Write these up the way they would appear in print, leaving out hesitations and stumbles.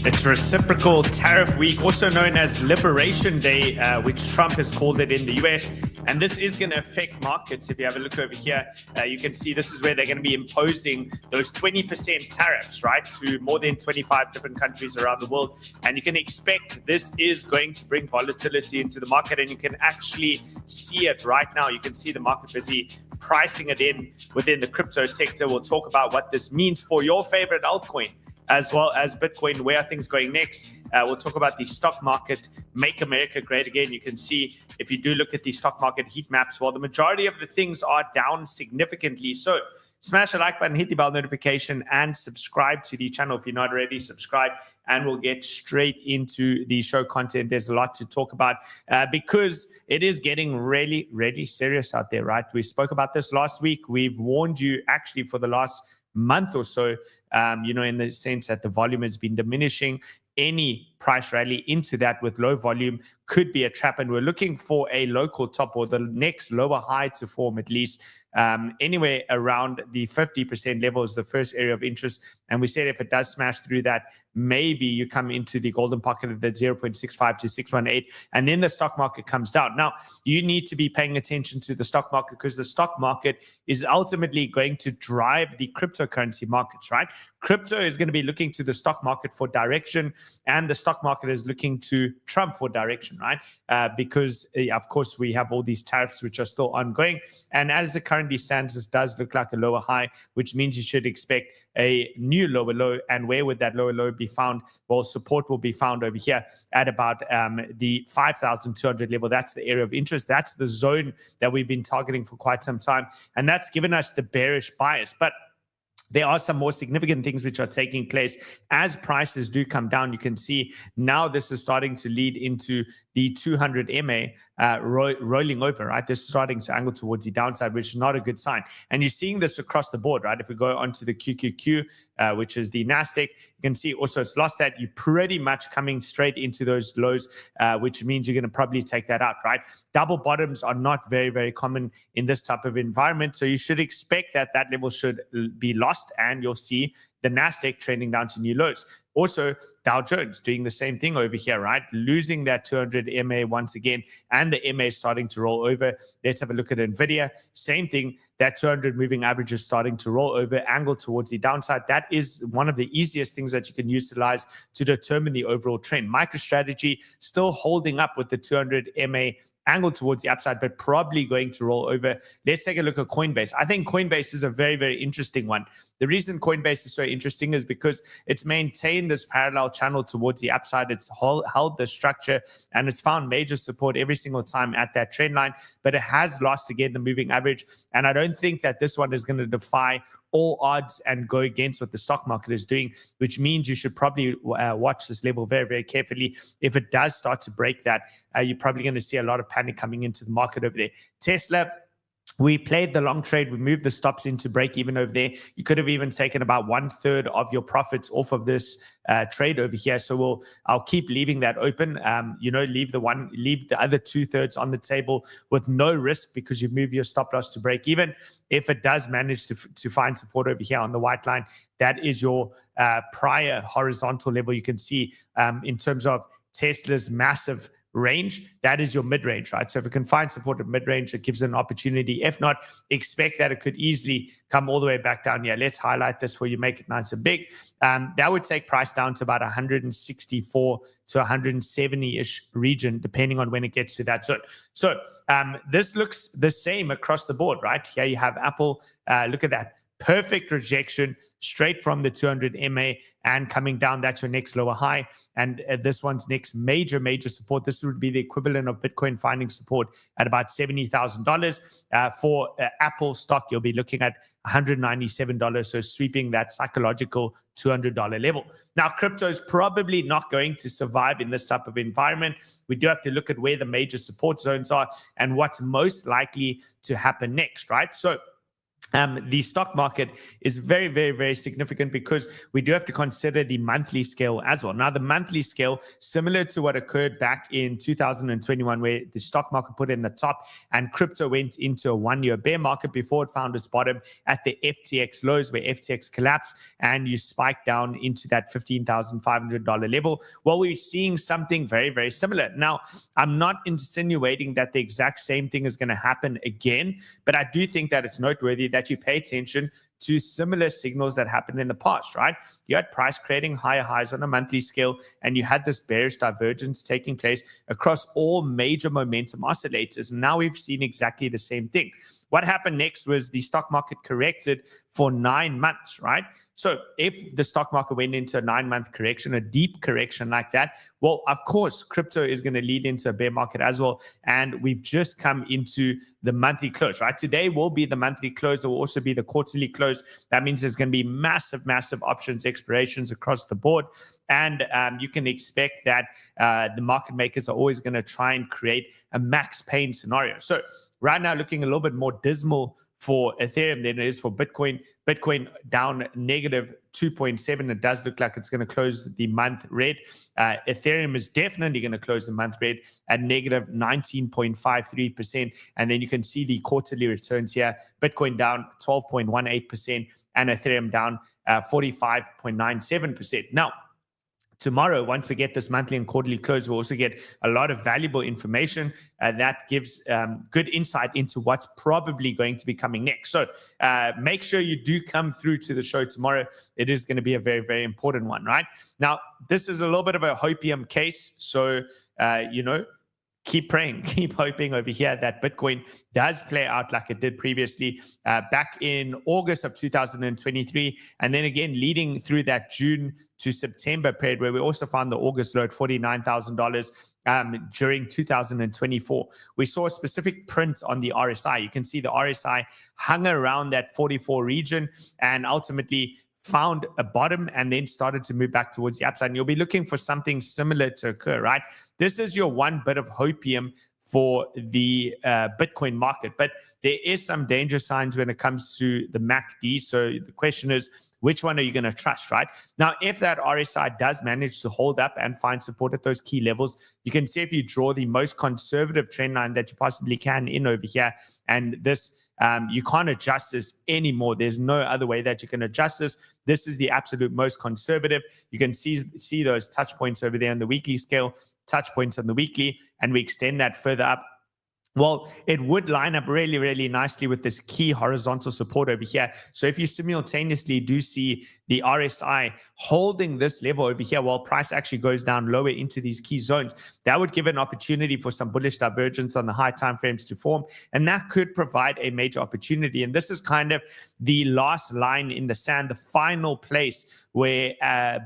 It's reciprocal tariff week, also known as Liberation Day, which Trump has called it in the US. And this is going to affect markets. If you have a look over here, you can see this is where they're going to be imposing those 20% tariffs, right, to more than 25 different countries around the world. And you can expect this is going to bring volatility into the market. And you can actually see it right now. You can see the market busy pricing it in within the crypto sector. We'll talk about what this means for your favorite altcoin, as well as Bitcoin. Where are things going next? We'll talk about the stock market, Make America Great Again. You can see, if you do look at the stock market heat maps, well, the majority of the things are down significantly. So smash the like button, hit the bell notification, and subscribe to the channel if you're not already subscribed. And we'll get straight into the show content. There's a lot to talk about because it is getting really, really serious out there, right? We spoke about this last week. We've warned you actually for the last month or so, in the sense that the volume has been diminishing. Any price rally into that with low volume could be a trap, and we're looking for a local top, or the next lower high to form, at least anywhere around the 50% level is the first area of interest. And we said if it does smash through that, maybe you come into the golden pocket of the 0.65 to 618, and then the stock market comes down. Now, you need to be paying attention to the stock market, because the stock market is ultimately going to drive the cryptocurrency markets, right? Crypto is going to be looking to the stock market for direction, and the stock market is looking to Trump for direction, right? Because, of course, we have all these tariffs which are still ongoing. And as it currently stands, this does look like a lower high, which means you should expect a new lower low. And where would that lower low be found? Well, support will be found over here at about the 5,200 level. That's the area of interest. That's the zone that we've been targeting for quite some time. And that's given us the bearish bias. But there are some more significant things which are taking place as prices do come down. You can see now this is starting to lead into the 200 MA rolling over, right? This is starting to angle towards the downside, which is not a good sign. And you're seeing this across the board, right? If we go onto the QQQ, which is the NASDAQ, you can see also it's lost that. You're pretty much coming straight into those lows, which means you're going to probably take that out, right? Double bottoms are not very, very common in this type of environment. So you should expect that that level should be lost, and you'll see the NASDAQ trending down to new lows. Also, Dow Jones doing the same thing over here, right? Losing that 200 MA once again, and the MA is starting to roll over. Let's have a look at NVIDIA. Same thing. That 200 moving average is starting to roll over, angle towards the downside. That is one of the easiest things that you can utilize to determine the overall trend. MicroStrategy still holding up with the 200 MA angle towards the upside, but probably going to roll over. Let's take a look at Coinbase. I think Coinbase is a very, very interesting one. The reason Coinbase is so interesting is because it's maintained this parallel channel towards the upside. It's held the structure, and it's found major support every single time at that trend line, but it has lost again the moving average. And I don't think that this one is going to defy all odds and go against what the stock market is doing, which means you should probably watch this level very, very carefully. If it does start to break that, you're probably going to see a lot of panic coming into the market over there. Tesla, we played the long trade. We moved the stops into break even over there. You could have even taken about 1/3 of your profits off of this trade over here. So I'll keep leaving that open. Leave the other 2/3 on the table with no risk, because you've moved your stop loss to break even. If it does manage to find support over here on the white line, that is your prior horizontal level. You can see in terms of Tesla's massive range, that is your mid-range, right? So if it can find support at mid-range, it gives it an opportunity. If not, expect that it could easily come all the way back down here. Let's highlight this for you, make it nice and big. That would take price down to about 164 to 170-ish region, depending on when it gets to that zone. So this looks the same across the board, right? Here you have Apple. Look at that. Perfect rejection straight from the 200 MA and coming down. That's your next lower high. And this one's next major support. This would be the equivalent of Bitcoin finding support at about $70,000. For Apple stock, you'll be looking at $197. So sweeping that psychological $200 level. Now, crypto is probably not going to survive in this type of environment. We do have to look at where the major support zones are and what's most likely to happen next, right? So the stock market is very, very, very significant because we do have to consider the monthly scale as well. Now, the monthly scale, similar to what occurred back in 2021, where the stock market put in the top and crypto went into a one-year bear market before it found its bottom at the FTX lows, where FTX collapsed and you spiked down into that $15,500 level. Well, we're seeing something very, very similar. Now, I'm not insinuating that the exact same thing is going to happen again, but I do think that it's noteworthy that you pay attention to similar signals that happened in the past, right? You had price creating higher highs on a monthly scale, and you had this bearish divergence taking place across all major momentum oscillators. And now we've seen exactly the same thing. What happened next was the stock market corrected for 9 months, right? So if the stock market went into a 9-month correction, a deep correction like that, well, of course, crypto is going to lead into a bear market as well. And we've just come into the monthly close, right? Today will be the monthly close. It will also be the quarterly close. That means there's going to be massive, massive options expirations across the board. And you can expect that the market makers are always going to try and create a max pain scenario. So right now, looking a little bit more dismal for Ethereum than it is for Bitcoin. Bitcoin down negative 2.7. It does look like it's going to close the month red. Ethereum is definitely going to close the month red at negative 19.53%. And then you can see the quarterly returns here. Bitcoin down 12.18% and Ethereum down 45.97%. Now, tomorrow, once we get this monthly and quarterly close, we'll also get a lot of valuable information that gives good insight into what's probably going to be coming next. So make sure you do come through to the show tomorrow. It is going to be a very, very important one, right? Now, this is a little bit of a hopium case. So, keep praying, keep hoping over here that Bitcoin does play out like it did previously back in August of 2023. And then again, leading through that June to September period, where we also found the August low at $49,000 during 2024. We saw a specific print on the RSI. You can see the RSI hung around that 44 region and ultimately found a bottom and then started to move back towards the upside. And you'll be looking for something similar to occur, right? This is your one bit of hopium for the Bitcoin market, but there is some danger signs when it comes to the MACD. So the question is, which one are you going to trust, right? Now, if that RSI does manage to hold up and find support at those key levels, you can see if you draw the most conservative trend line that you possibly can in over here, and this you can't adjust this anymore. There's no other way that you can adjust this. This is the absolute most conservative. You can see those touch points over there on the weekly scale, touch points on the weekly, and we extend that further up. Well, it would line up really, really nicely with this key horizontal support over here. So if you simultaneously do see the RSI holding this level over here while price actually goes down lower into these key zones, that would give an opportunity for some bullish divergence on the high time frames to form. And that could provide a major opportunity. And this is kind of the last line in the sand, the final place where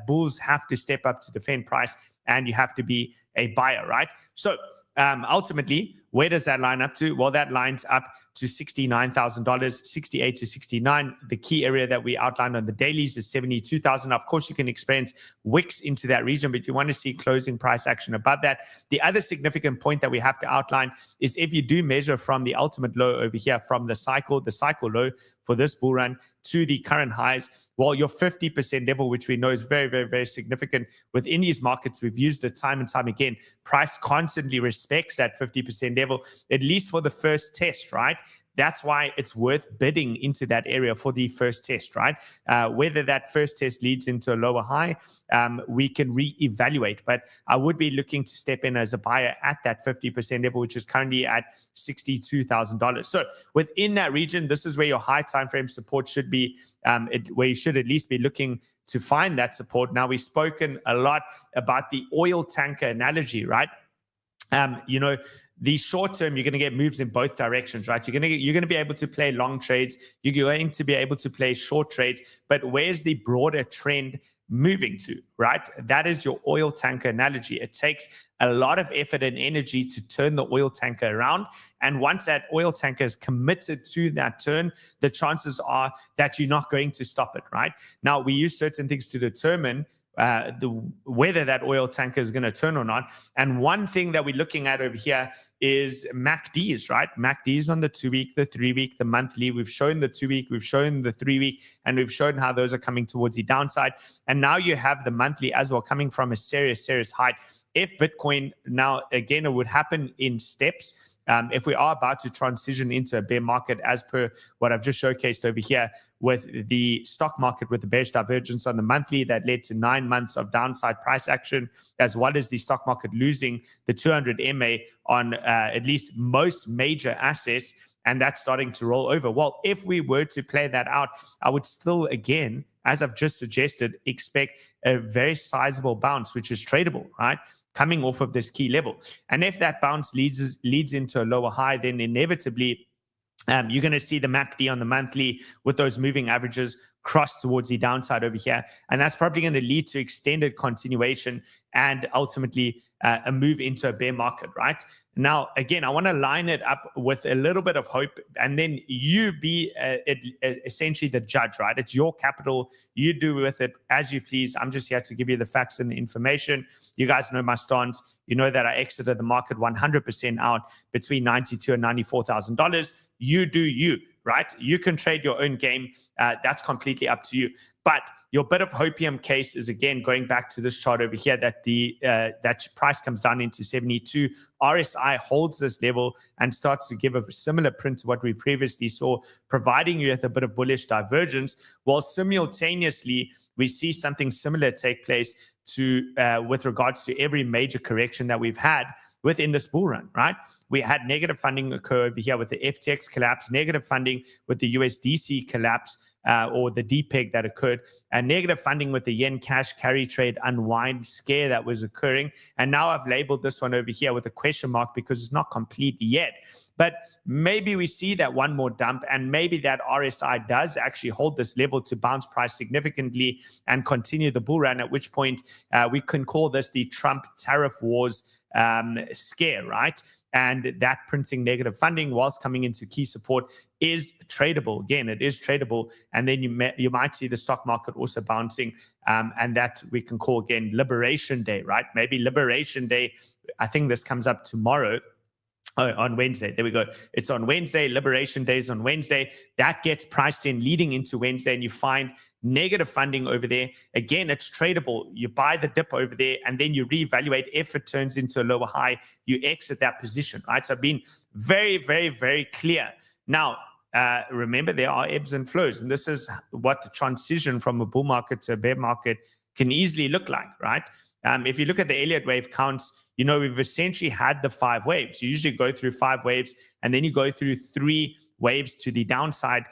bulls have to step up to defend price and you have to be a buyer, right? So ultimately, where does that line up to? Well, that lines up to $69,000, 68 to 69. The key area that we outlined on the dailies is 72,000. Of course, you can experience wicks into that region, but you want to see closing price action above that. The other significant point that we have to outline is if you do measure from the ultimate low over here, from the cycle low for this bull run to the current highs, well, your 50% level, which we know is very, very, very significant within these markets. We've used it time and time again. Price constantly respects that 50% level, at least for the first test, right? That's why it's worth bidding into that area for the first test, right? Whether that first test leads into a lower high, we can reevaluate. But I would be looking to step in as a buyer at that 50% level, which is currently at $62,000. So within that region, this is where your high time frame support should be, where you should at least be looking to find that support. Now, we've spoken a lot about the oil tanker analogy, right? The short term, you're going to get moves in both directions, right? You're going to be able to play long trades. You're going to be able to play short trades. But where's the broader trend moving to, right? That is your oil tanker analogy. It takes a lot of effort and energy to turn the oil tanker around. And once that oil tanker is committed to that turn, the chances are that you're not going to stop it, right? Now, we use certain things to determine whether that oil tanker is going to turn or not. And one thing that we're looking at over here is MACDs, right? MACDs on the 2-week, the 3-week, the monthly. We've shown the 2-week, we've shown the 3-week, and we've shown how those are coming towards the downside. And now you have the monthly as well coming from a serious height. If Bitcoin now, again, it would happen in steps. If we are about to transition into a bear market, as per what I've just showcased over here with the stock market, with the bearish divergence on the monthly that led to 9 months of downside price action, as well as the stock market losing the 200 MA on at least most major assets, and that's starting to roll over. Well, if we were to play that out, I would still, again, as I've just suggested, expect a very sizable bounce, which is tradable, right? Coming off of this key level. And if that bounce leads into a lower high, then inevitably you're going to see the MACD on the monthly with those moving averages cross towards the downside over here. And that's probably going to lead to extended continuation and ultimately a move into a bear market, right? Now, again, I want to line it up with a little bit of hope, and then you be essentially the judge, right? It's your capital. You do with it as you please. I'm just here to give you the facts and the information. You guys know my stance. You know that I exited the market 100% out between $92,000 and $94,000. You do you, right? You can trade your own game. That's completely up to you. But your bit of hopium case is, again, going back to this chart over here, that that price comes down into 72. RSI holds this level and starts to give a similar print to what we previously saw, providing you with a bit of bullish divergence, while simultaneously we see something similar take place to with regards to every major correction that we've had within this bull run, right? We had negative funding occur over here with the FTX collapse, negative funding with the USDC collapse, or the DPEG that occurred, and negative funding with the yen cash carry trade unwind scare that was occurring. And now I've labeled this one over here with a question mark because it's not complete yet. But maybe we see that one more dump, and maybe that RSI does actually hold this level to bounce price significantly and continue the bull run, at which point we can call this the Trump tariff wars scare, right? And that printing negative funding whilst coming into key support is tradable. Again, it is tradable. And then you might see the stock market also bouncing, and that we can call, again, Liberation Day, right? Maybe Liberation Day. I think this comes up tomorrow. Oh, on Wednesday. There we go. It's on Wednesday. Liberation Day is on Wednesday. That gets priced in leading into Wednesday, and you find negative funding over there. Again, it's tradable. You buy the dip over there, and then you reevaluate. If it turns into a lower high, you exit that position, right? So I've been very, very, very clear. Now, remember, there are ebbs and flows, and this is what the transition from a bull market to a bear market can easily look like, right? If you look at the Elliott wave counts, you know, we've essentially had the 5 waves. You usually go through 5 waves, and then you go through 3 waves to the downside,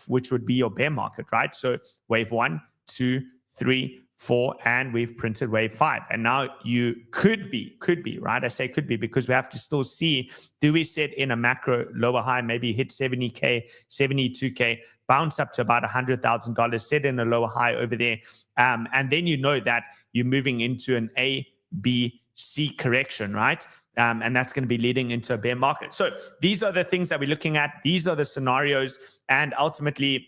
which would be your bear market, right? So wave 1, 2, 3, 4, and we've printed wave 5. And now you could be, right? I say could be because we have to still see, do we set in a macro lower high, maybe hit 70K, 72K, bounce up to about $100,000, set in a lower high over there. And then you know that you're moving into an A, B, C correction, right? And that's going to be leading into a bear market. So these are the things that we're looking at. These are the scenarios. And ultimately,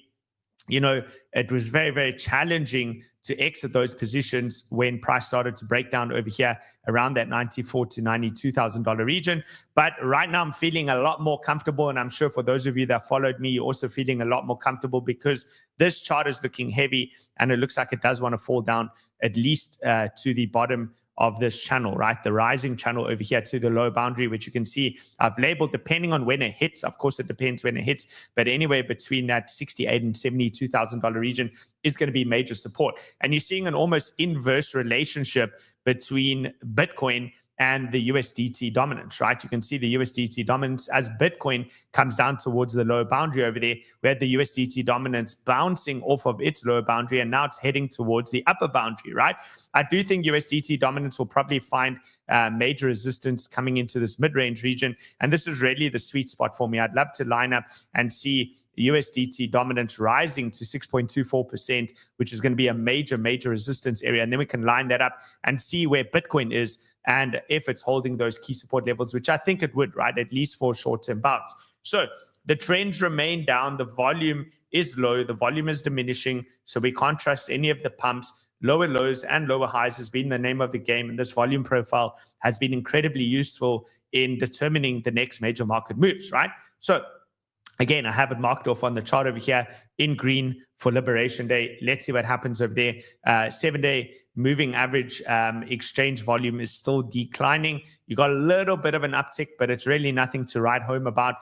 you know, it was very, very challenging to exit those positions when price started to break down over here around that $94,000 to $92,000 region. But right now I'm feeling a lot more comfortable. And I'm sure for those of you that followed me, you're also feeling a lot more comfortable because this chart is looking heavy and it looks like it does want to fall down at least to the bottom of this channel, right? The rising channel over here to the low boundary, which you can see I've labeled depending on when it hits. Of course, it depends when it hits, but anywhere between that $68,000 and $72,000 region is going to be major support. And you're seeing an almost inverse relationship between Bitcoin and the USDT dominance, right? You can see the USDT dominance as Bitcoin comes down towards the lower boundary over there. We had the USDT dominance bouncing off of its lower boundary, and now it's heading towards the upper boundary, right? I do think USDT dominance will probably find major resistance coming into this mid-range region, and this is really the sweet spot for me. I'd love to line up and see USDT dominance rising to 6.24%, which is going to be a major, major resistance area, and then we can line that up and see where Bitcoin is and if it's holding those key support levels, which I think it would, right, at least for short-term bouts. So the trends remain down. The volume is low. The volume is diminishing. So we can't trust any of the pumps. lower lows and lower highs has been the name of the game, and this volume profile has been incredibly useful in determining the next major market moves, right? So again, I have it marked off on the chart over here in green for Liberation Day. Let's see what happens over there. 7-day moving average exchange volume is still declining. You got a little bit of an uptick, but it's really nothing to write home about.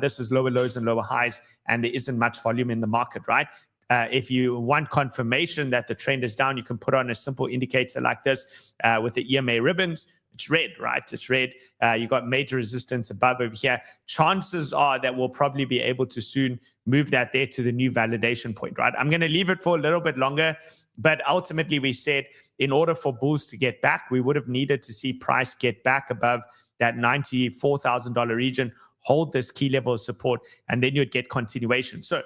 This is lower lows and lower highs, and there isn't much volume in the market, right? If you want confirmation that the trend is down, you can put on a simple indicator like this with the EMA ribbons. It's red, right? It's red. You got major resistance above over here. Chances are that we'll probably be able to soon move that there to the new validation point, right? I'm going to leave it for a little bit longer, but ultimately we said in order for bulls to get back, we would have needed to see price get back above that $94,000 region, hold this key level of support, and then you'd get continuation. So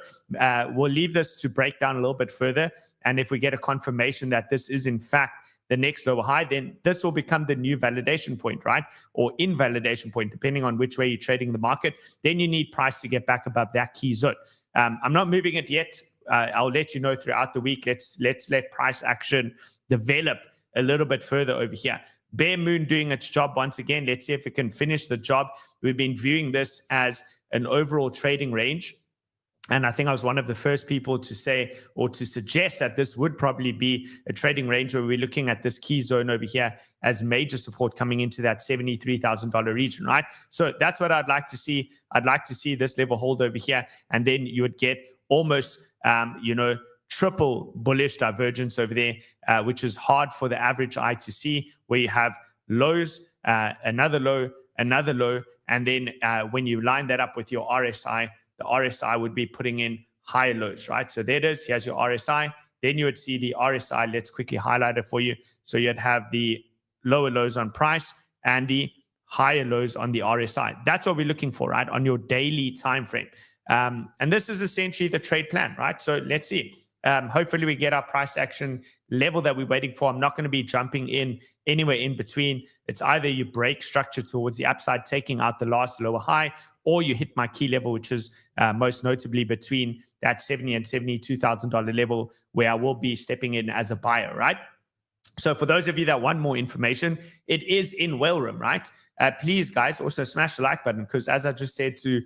we'll leave this to break down a little bit further. And if we get a confirmation that this is in fact the next lower high, then this will become the new validation point, right? Or invalidation point, depending on which way you're trading the market. Then you need price to get back above that key zone. I'm not moving it yet. I'll let you know throughout the week. Let's let price action develop a little bit further over here. Bear Moon doing its job once again. Let's see if it can finish the job. We've been viewing this as an overall trading range. And I think I was one of the first people to say or to suggest that this would probably be a trading range where we're looking at this key zone over here as major support coming into that $73,000 region, right? So that's what I'd like to see. I'd like to see this level hold over here, and then you would get almost, triple bullish divergence over there, which is hard for the average eye to see, where you have lows, another low, and then when you line that up with your RSI, the RSI would be putting in higher lows, right? So there it is. Here's your RSI. Then you would see the RSI. Let's quickly highlight it for you. So you'd have the lower lows on price and the higher lows on the RSI. That's what we're looking for, right? On your daily time frame. And this is essentially the trade plan, right? So let's see. Hopefully we get our price action level that we're waiting for. I'm not going to be jumping in anywhere in between. It's either you break structure towards the upside, taking out the last lower high, or you hit my key level, which is most notably between that $70,000 and $72,000 level, where I will be stepping in as a buyer, right? So for those of you that want more information, it is in Whale right? Please, guys, also smash the like button, because as I just said to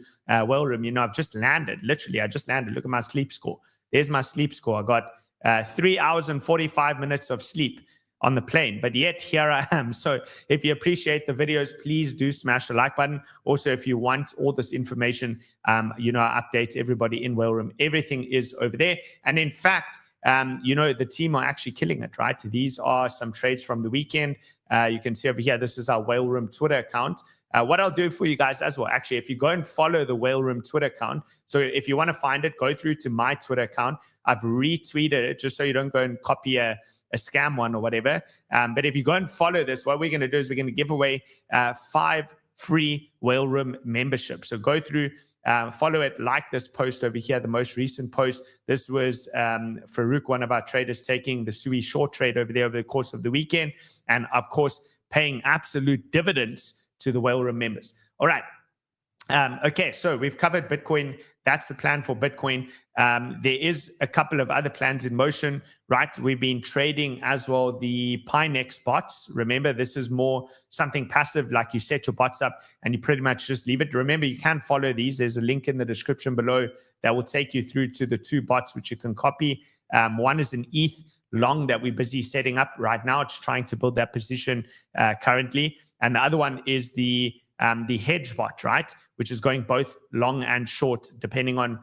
Whale I've just landed. Literally, I just landed. Look at my sleep score. There's my sleep score. I got 3 hours and 45 minutes of sleep on the plane, but yet here I am. So if you appreciate the videos, please do smash the like button. Also, if you want all this information, I update everybody in Whale Room. Everything is over there. And in fact, the team are actually killing it, right? These are some trades from the weekend. You can see over here, this is our Whale Room Twitter account. What I'll do for you guys as well, actually, if you go and follow the Whale Room Twitter account, so if you want to find it, go through to my Twitter account. I've retweeted it just so you don't go and copy a scam one or whatever. But if you go and follow this, what we're going to do is we're going to give away 5 free Whale Room memberships. So go through, follow it, like this post over here, the most recent post. This was Farouk, one of our traders, taking the SUI short trade over there over the course of the weekend. And of course, paying absolute dividends to the Whale Room members. All right. Okay, so we've covered Bitcoin. That's the plan for Bitcoin. There is a couple of other plans in motion, right? We've been trading as well the Pinex bots. Remember, this is more something passive, like you set your bots up and you pretty much just leave it. Remember, you can follow these. There's a link in the description below that will take you through to the 2 bots which you can copy. One is an ETH long that we're busy setting up right now. It's trying to build that position currently. And the other one is the hedge bot, right? Which is going both long and short, depending on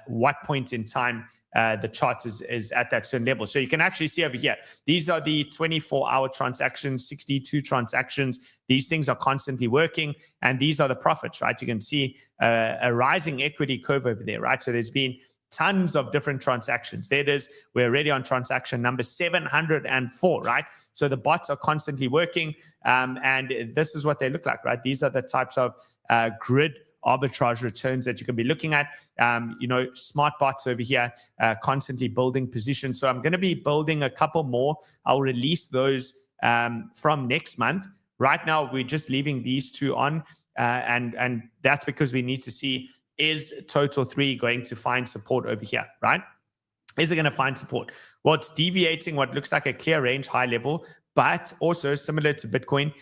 what point in time the chart is at that certain level. So you can actually see over here, these are the 24-hour transactions, 62 transactions. These things are constantly working, and these are the profits, right? You can see a rising equity curve over there, right? So there's been tons of different transactions. There it is. We're already on transaction number 704, right? So the bots are constantly working, and this is what they look like, right? These are the types of grid arbitrage returns that you can be looking at. Smart bots over here, constantly building positions. So I'm going to be building a couple more. I'll release those from next month. Right now, we're just leaving these 2 on, and that's because we need to see, is Total 3 going to find support over here, right? Is it going to find support? Well, it's deviating what looks like a clear range high level, but also similar to Bitcoin,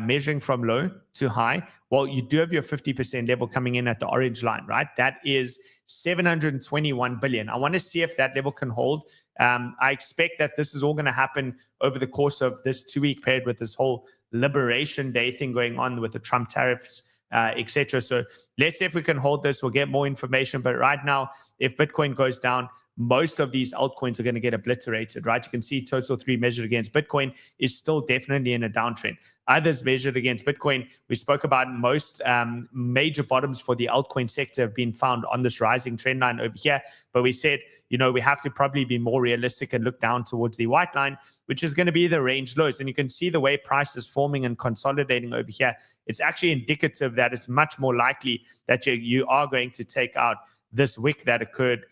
measuring from low to high. Well, you do have your 50% level coming in at the orange line, right? That is 721 billion. I want to see if that level can hold. I expect that this is all going to happen over the course of this 2-week period with this whole Liberation Day thing going on with the Trump tariffs, etc. So let's see if we can hold this. We'll get more information. But right now, if Bitcoin goes down, most of these altcoins are going to get obliterated, right? You can see total 3 measured against Bitcoin is still definitely in a downtrend. Others measured against Bitcoin, we spoke about most major bottoms for the altcoin sector have been found on this rising trend line over here. But we said, we have to probably be more realistic and look down towards the white line, which is going to be the range lows. And you can see the way price is forming and consolidating over here. It's actually indicative that it's much more likely that you are going to take out this wick that occurred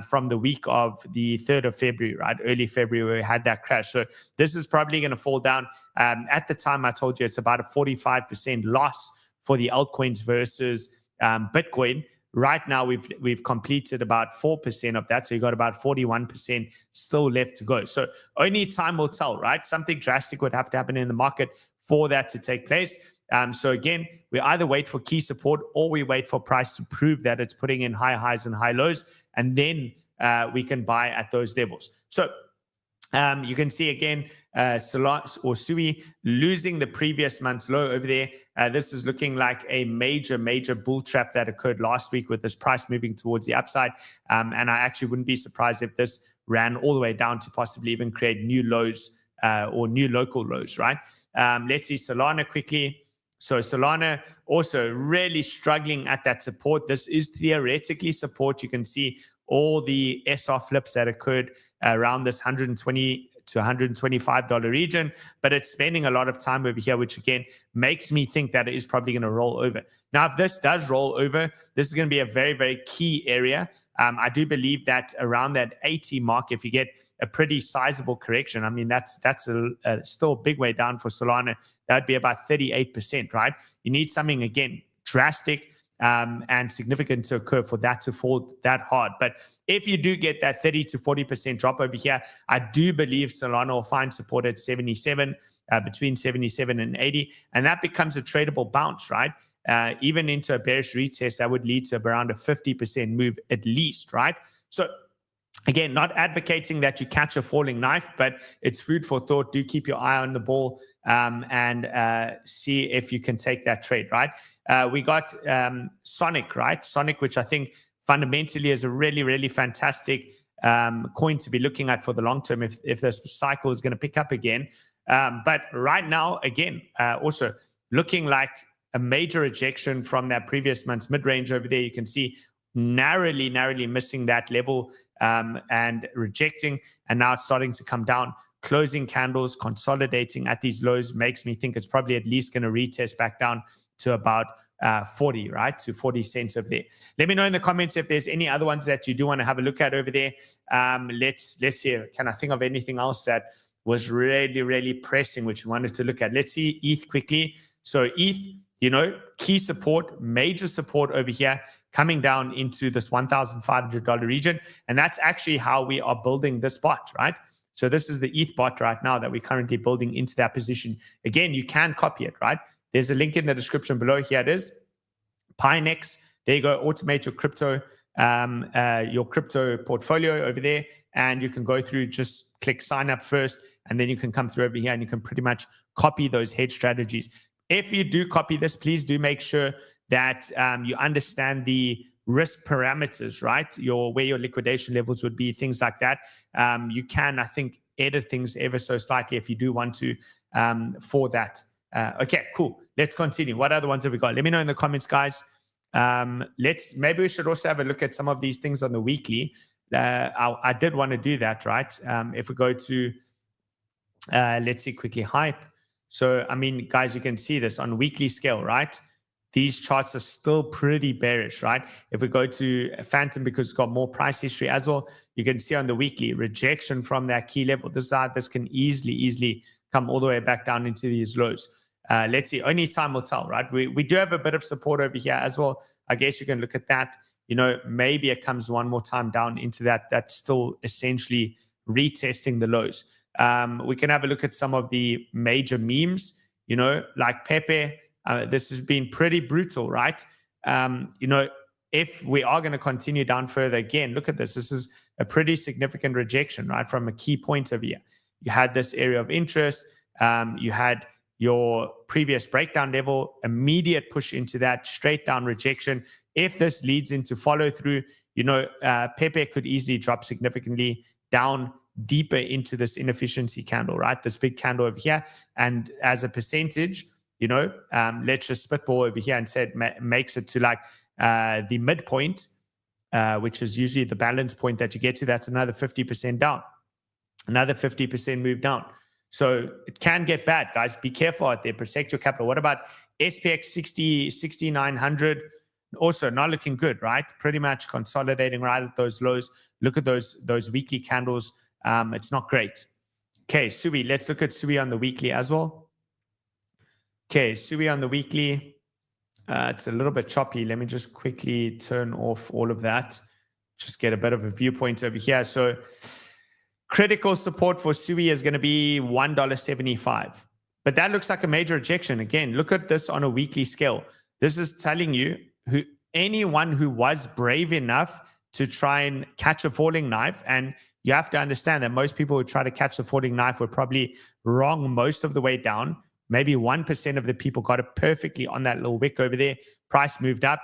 from the week of the 3rd of February, right? Early February, where we had that crash. So this is probably going to fall down. At the time, I told you it's about a 45% loss for the altcoins versus Bitcoin. Right now, we've completed about 4% of that. So you got about 41% still left to go. So only time will tell, right? Something drastic would have to happen in the market for that to take place. So again, we either wait for key support or we wait for price to prove that it's putting in high highs and high lows, and then we can buy at those levels. So you can see again, SUI losing the previous month's low over there. This is looking like a major bull trap that occurred last week with this price moving towards the upside. And I actually wouldn't be surprised if this ran all the way down to possibly even create new lows or new local lows, right? Let's see Solana quickly. So Solana also really struggling at that support. This is theoretically support. You can see all the SR flips that occurred around this $120 to $125 region, but it's spending a lot of time over here, which again makes me think that it is probably going to roll over. Now, if this does roll over, this is going to be a very key area. I do believe that around that 80 mark, if you get a pretty sizable correction, I mean, that's still a big way down for Solana. That'd be about 38%, right? You need something, again, drastic and significant to occur for that to fall that hard. But if you do get that 30 to 40% drop over here, I do believe Solana will find support at 77, between 77 and 80, and that becomes a tradable bounce, right? Even into a bearish retest, that would lead to around a 50% move at least, right? So again, not advocating that you catch a falling knife, but it's food for thought. Do keep your eye on the ball and see if you can take that trade, right? We got Sonic, right? Sonic, which I think fundamentally is a really fantastic coin to be looking at for the long term if this cycle is going to pick up again. But right now, again, also looking like a major ejection from that previous month's mid-range over there. You can see narrowly missing that level and rejecting, and now it's starting to come down. Closing candles, consolidating at these lows makes me think it's probably at least going to retest back down to about 40, right? To 40 cents over there. Let me know in the comments if there's any other ones that you do want to have a look at over there. Let's see. Can I think of anything else that was really pressing, which we wanted to look at? Let's see ETH quickly. So ETH, key support, major support over here, coming down into this $1,500 region. And that's actually how we are building this bot, right? So this is the ETH bot right now that we're currently building into that position. Again, you can copy it, right? There's a link in the description below. Here it is. Pinex. There you go. Automate your crypto portfolio over there. And you can go through, just click sign up first. And then you can come through over here and you can pretty much copy those hedge strategies. If you do copy this, please do make sure that you understand the risk parameters, right? Where your liquidation levels would be, things like that. You can, I think, edit things ever so slightly if you do want to for that. Okay, cool. Let's continue. What other ones have we got? Let me know in the comments, guys. Maybe we should also have a look at some of these things on the weekly. I did want to do that, right? If we go to, let's see quickly, hype. So, I mean, guys, you can see this on weekly scale, right? These charts are still pretty bearish, right? If we go to Phantom, because it's got more price history as well, you can see on the weekly rejection from that key level. This can easily come all the way back down into these lows. Let's see. Only time will tell, right? We do have a bit of support over here as well. I guess you can look at that. maybe it comes one more time down into that. That's still essentially retesting the lows. We can have a look at some of the major memes, like Pepe. This has been pretty brutal, right? If we are going to continue down further, again, look at this. This is a pretty significant rejection, right? From a key point of view. You had this area of interest. You had your previous breakdown level, immediate push into that, straight down rejection. If this leads into follow through, Pepe could easily drop significantly down deeper into this inefficiency candle, right? This big candle over here. And as a percentage, let's just spitball over here and say it makes it to like the midpoint, which is usually the balance point that you get to. That's another 50% down, another 50% move down. So it can get bad, guys. Be careful out there. Protect your capital. What about SPX 6,900? Also not looking good, right? Pretty much consolidating right at those lows. Look at those weekly candles. It's not great. Okay, SUI. Let's look at SUI on the weekly as well. Okay, SUI on the weekly. It's a little bit choppy. Let me just quickly turn off all of that. Just get a bit of a viewpoint over here. So critical support for SUI is going to be $1.75. But that looks like a major rejection. Again, look at this on a weekly scale. This is telling you anyone who was brave enough to try and catch a falling knife, and you have to understand that most people who try to catch the falling knife were probably wrong most of the way down. Maybe 1% of the people got it perfectly on that little wick over there. Price moved up.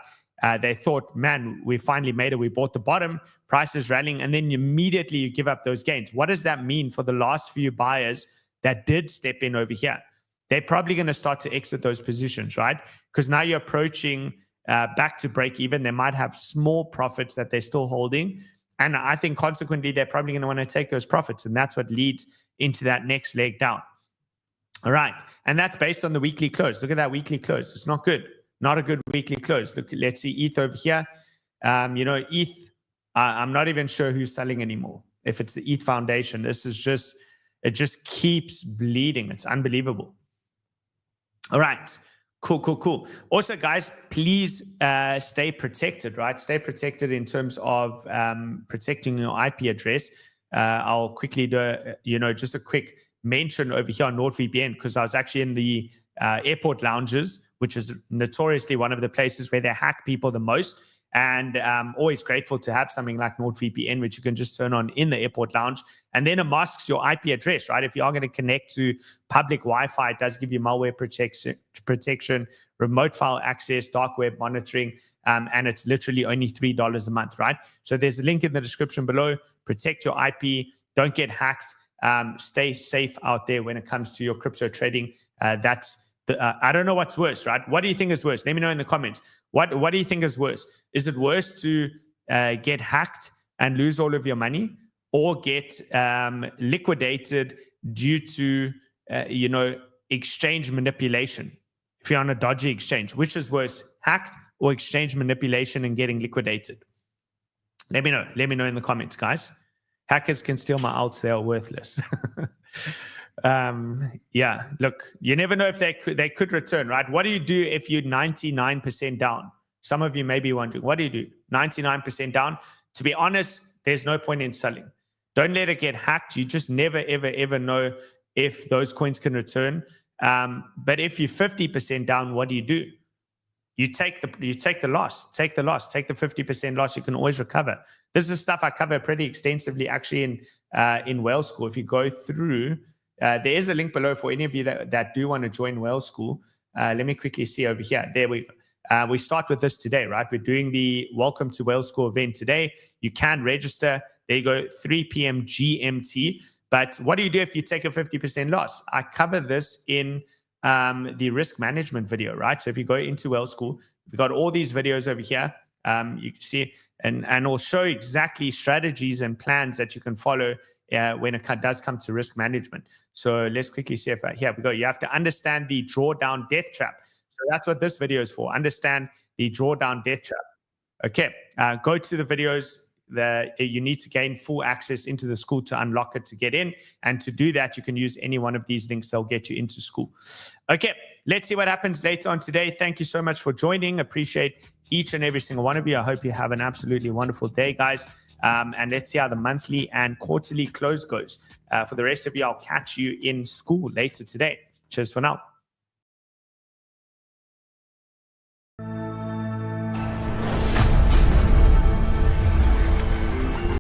They thought, man, we finally made it. We bought the bottom. Price is rallying. And then immediately you give up those gains. What does that mean for the last few buyers that did step in over here? They're probably going to start to exit those positions, right? Because now you're approaching back to break even. They might have small profits that they're still holding. And I think consequently, they're probably going to want to take those profits. And that's what leads into that next leg down. All right. And that's based on the weekly close. Look at that weekly close. It's not good. Not a good weekly close. Look, let's see ETH over here. ETH, I'm not even sure who's selling anymore. If it's the ETH Foundation, this is just, it just keeps bleeding. It's unbelievable. All right. Cool. Also, guys, please stay protected, right? Stay protected in terms of protecting your IP address. I'll quickly do, just a quick mention over here on NordVPN, because I was actually in the airport lounges, which is notoriously one of the places where they hack people the most. And I'm always grateful to have something like NordVPN, which you can just turn on in the airport lounge. And then it masks your IP address, right? If you are going to connect to public Wi-Fi, it does give you malware protection, remote file access, dark web monitoring, and it's literally only $3 a month, right? So there's a link in the description below. Protect your IP. Don't get hacked. Stay safe out there when it comes to your crypto trading. I don't know what's worse, right? What do you think is worse? Let me know in the comments. What do you think is worse? Is it worse to get hacked and lose all of your money, or get liquidated due to exchange manipulation? If you're on a dodgy exchange, which is worse, hacked or exchange manipulation and getting liquidated? Let me know. Let me know in the comments, guys. Hackers can steal my alts. They are worthless. Yeah, look, you never know if they could return, right? What do you do if you're 99% down? Some of you may be wondering, what do you do? 99% down? To be honest, there's no point in selling. Don't let it get hacked. You just never, ever know if those coins can return. But if you're 50% down, what do? You take the loss. Take the loss. Take the 50% loss. You can always recover. This is stuff I cover pretty extensively actually in Whale School. If you go through, there is a link below for any of you that do want to join Whale School. Let me quickly see over here. There we go. We start with this today, right? We're doing the Welcome to Whale School event today. You can register. There you go, 3 p.m. GMT. But what do you do if you take a 50% loss? I cover this in the risk management video, right? So if you go into Whale School, we've got all these videos over here. You can see, and it'll show exactly strategies and plans that you can follow when it does come to risk management. So let's quickly see if here we go. You have to understand the drawdown death trap. So that's what this video is for. Understand the drawdown death trap. Okay, go to the videos. You need to gain full access into the school to unlock it, to get in. And to do that, you can use any one of these links. They'll get you into school. Okay, let's see what happens later on today. Thank you so much for joining. Appreciate each and every single one of you. I hope you have an absolutely wonderful day, guys. And let's see how the monthly and quarterly close goes. For the rest of you, I'll catch you in school later today. Cheers for now.